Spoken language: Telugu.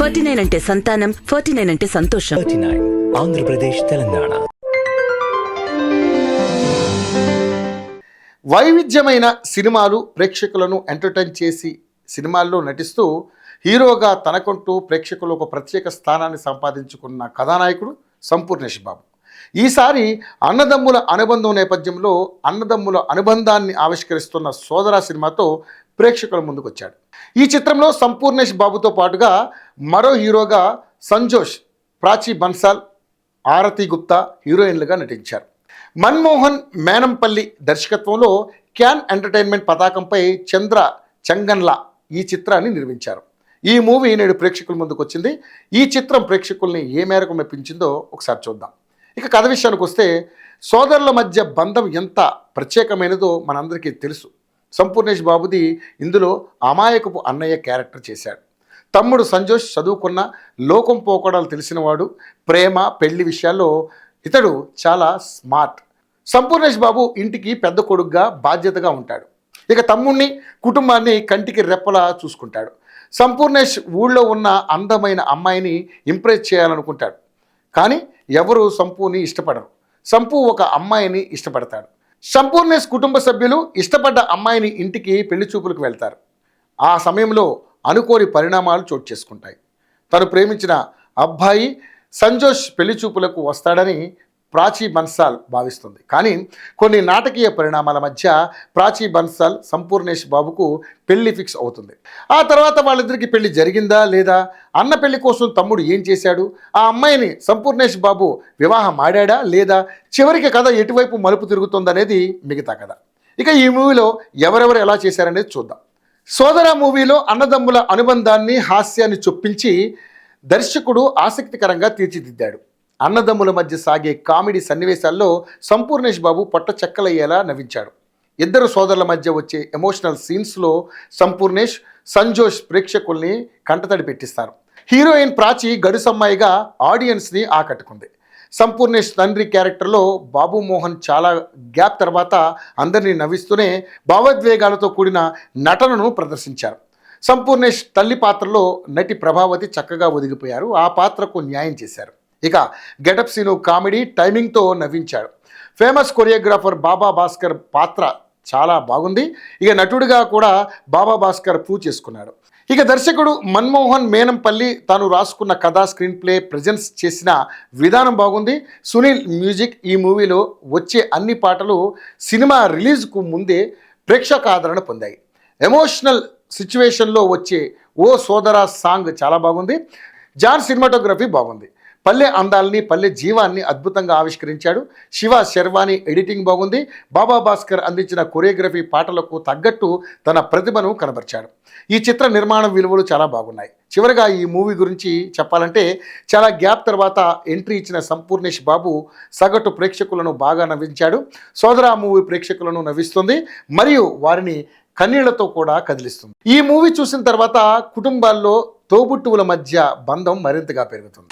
49 అంటే సంతానం, 49 అంటే సంతోషం. 39 ఆంధ్రప్రదేశ్, తెలంగాణ. వైవిధ్యమైన సినిమాలు ప్రేక్షకులను ఎంటర్టైన్ చేసి సినిమాల్లో నటిస్తూ హీరోగా తనకంటూ ప్రేక్షకులు ఒక ప్రత్యేక స్థానాన్ని సంపాదించుకున్న కథానాయకుడు సంపూర్ణేష్ బాబు. ఈసారి అన్నదమ్ముల అనుబంధం నేపథ్యంలో అన్నదమ్ముల అనుబంధాన్ని ఆవిష్కరిస్తున్న సోదరా సినిమాతో ప్రేక్షకుల ముందుకు వచ్చాడు. ఈ చిత్రంలో సంపూర్ణేష్ బాబుతో పాటుగా మరో హీరోగా సంజోష్, ప్రాచీ బన్సాల్, ఆరతి గుప్తా హీరోయిన్లుగా నటించారు. మన్మోహన్ మేనంపల్లి దర్శకత్వంలో క్యాన్ ఎంటర్టైన్మెంట్ పతాకంపై చంద్ర చెంగన్లా ఈ చిత్రాన్ని నిర్మించారు. ఈ మూవీ నేడు ప్రేక్షకుల ముందుకు వచ్చింది. ఈ చిత్రం ప్రేక్షకుల్ని ఏ మేరకు మెప్పించిందో ఒకసారి చూద్దాం. ఇక కథ విషయానికి వస్తే, సోదరుల మధ్య బంధం ఎంత ప్రత్యేకమైనదో మనందరికీ తెలుసు. సంపూర్ణేష్ బాబుది ఇందులో అమాయకపు అన్నయ్య క్యారెక్టర్ చేశాడు. తమ్ముడు సంజోష్ చదువుకున్న, లోకం పోకడాలు తెలిసినవాడు. ప్రేమ, పెళ్లి విషయాల్లో ఇతడు చాలా స్మార్ట్. సంపూర్ణేష్ బాబు ఇంటికి పెద్ద కొడుకుగా బాధ్యతగా ఉంటాడు. ఇక తమ్ముడిని, కుటుంబాన్ని కంటికి రెప్పలా చూసుకుంటాడు. సంపూర్ణేష్ ఊళ్ళో ఉన్న అందమైన అమ్మాయిని ఇంప్రెస్ చేయాలనుకుంటాడు. కానీ ఎవరు సంపూని ఇష్టపడరు. సంపూ ఒక అమ్మాయిని ఇష్టపడతాడు. సంపూర్ణేష్ కుటుంబ సభ్యులు ఇష్టపడ్డ అమ్మాయిని ఇంటికి పెళ్లి చూపులకు వెళ్తారు. ఆ సమయంలో అనుకోని పరిణామాలు చోటు చేసుకుంటాయి. తను ప్రేమించిన అబ్బాయి సంజోష్ పెళ్లి చూపులకు వస్తాడని ప్రాచీ బన్సాల్ భావిస్తుంది. కానీ కొన్ని నాటకీయ పరిణామాల మధ్య ప్రాచీ బన్సాల్ సంపూర్ణేష్ బాబుకు పెళ్లి ఫిక్స్ అవుతుంది. ఆ తర్వాత వాళ్ళిద్దరికి పెళ్లి జరిగిందా లేదా, అన్న పెళ్లి కోసం తమ్ముడు ఏం చేశాడు, ఆ అమ్మాయిని సంపూర్ణేష్ బాబు వివాహం ఆడాడా లేదా, చివరికి కథ ఎటువైపు మలుపు తిరుగుతుందనేది మిగతా కథ. ఇక ఈ మూవీలో ఎవరెవరు ఎలా చేశారనేది చూద్దాం. సోదరా మూవీలో అన్నదమ్ముల అనుబంధాన్ని, హాస్యాన్ని చొప్పించి దర్శకుడు ఆసక్తికరంగా తీర్చిదిద్దాడు. అన్నదమ్ముల మధ్య సాగే కామెడీ సన్నివేశాల్లో సంపూర్ణేష్ బాబు పొట్ట చెక్కలయ్యేలా నవ్వించాడు. ఇద్దరు సోదరుల మధ్య వచ్చే ఎమోషనల్ సీన్స్లో సంపూర్ణేష్, సంజోష్ ప్రేక్షకుల్ని కంటతడి పెట్టిస్తారు. హీరోయిన్ ప్రాచీ గడుసమ్మాయిగా ఆడియన్స్ని ఆకట్టుకుంది. సంపూర్ణేష్ తండ్రి క్యారెక్టర్లో బాబు మోహన్ చాలా గ్యాప్ తర్వాత అందరినీ నవ్విస్తూనే భావోద్వేగాలతో కూడిన నటనను ప్రదర్శించారు. సంపూర్ణేష్ తల్లి పాత్రలో నటి ప్రభావతి చక్కగా ఒదిగిపోయారు. ఆ పాత్రకు న్యాయం చేశారు. ఇక గెటప్ సీను కామెడీ టైమింగ్తో నవ్వించాడు. ఫేమస్ కొరియోగ్రాఫర్ బాబా భాస్కర్ పాత్ర చాలా బాగుంది. ఇక నటుడిగా కూడా బాబా భాస్కర్ ప్రూవ్ చేసుకున్నాడు. ఇక దర్శకుడు మన్మోహన్ మేనంపల్లి తాను రాసుకున్న కథ, స్క్రీన్ ప్లే, ప్రజెన్స్ చేసిన విధానం బాగుంది. సునీల్ మ్యూజిక్. ఈ మూవీలో వచ్చే అన్ని పాటలు సినిమా రిలీజ్కు ముందే ప్రేక్షక ఆదరణ పొందాయి. ఎమోషనల్ సిచ్యువేషన్లో వచ్చే ఓ సోదరా సాంగ్ చాలా బాగుంది. జాన్ సినిమాటోగ్రఫీ బాగుంది. పల్లె అందాలని, పల్లె జీవాన్ని అద్భుతంగా ఆవిష్కరించాడు. శివ శర్వాణి ఎడిటింగ్ బాగుంది. బాబా భాస్కర్ అందించిన కొరియోగ్రఫీ పాటలకు తగ్గట్టు తన ప్రతిభను కనబరిచాడు. ఈ చిత్ర నిర్మాణ విలువలు చాలా బాగున్నాయి. చివరిగా ఈ మూవీ గురించి చెప్పాలంటే, చాలా గ్యాప్ తర్వాత ఎంట్రీ ఇచ్చిన సంపూర్ణేష్ బాబు సగటు ప్రేక్షకులను బాగా నవ్వించాడు. సోదరా మూవీ ప్రేక్షకులను నవ్విస్తుంది మరియు వారిని కన్నీళ్లతో కూడా కదిలిస్తుంది. ఈ మూవీ చూసిన తర్వాత కుటుంబాల్లో తోబుట్టువుల మధ్య బంధం మరింతగా పెరుగుతుంది.